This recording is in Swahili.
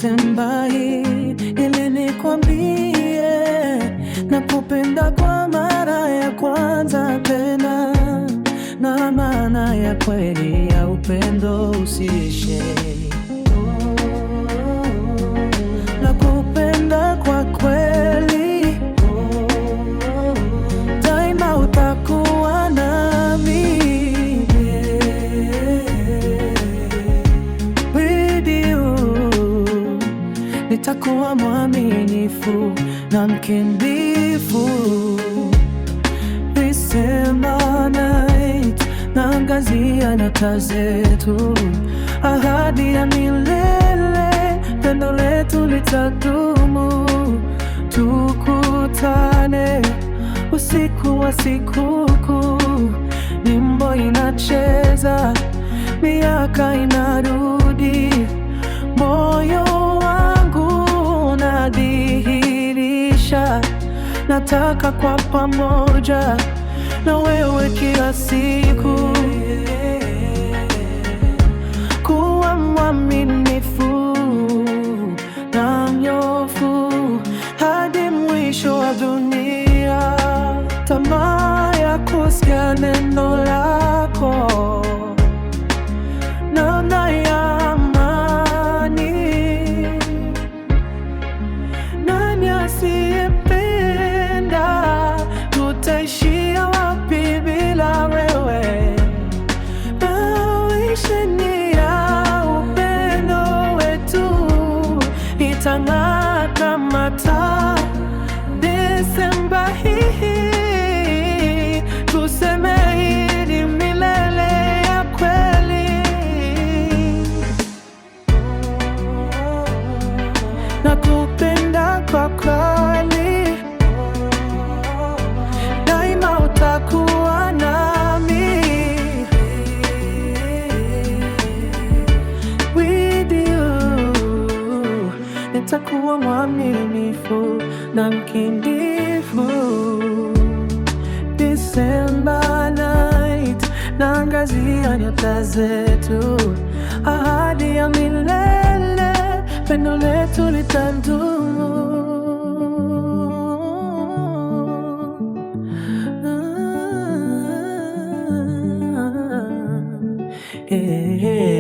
Disemba hii ili nikwambie nakupenda kwa mara ya kwanza tena, na maana ya kweli ya upendo usiishe. Nakupenda kwa kweli, daima utakuwa nami. With you nitakuwa mwaminifu na mkamilifu. December night, naangazia nyota zetu, ahadi ya milele, pendo letu litadumu. Tukutane usiku wa sikukuu, nyimbo inacheza, miaka inarudi, moyo wangu unadhihirisha, nataka kwa pamoja na wewe kila siku, kuwa mwaminifu na mnyofu hadi mwisho wa dunia. Tamaa ya kusikia neno lako, namna ya amani, nani asiyependa? Tutaishia wapi bila wewe? Mawisheni ya upendo wetu itang'aa kama taa. Desemba hii tuseme hili milele ya kweli. Nakupenda kwa kweli, daima utakuwa nami. With you nitakuwa mwaminifu na mkamilifu. December night, naangazia nyota zetu, ahadi ya milele, pendo letu litadumu. Yeah.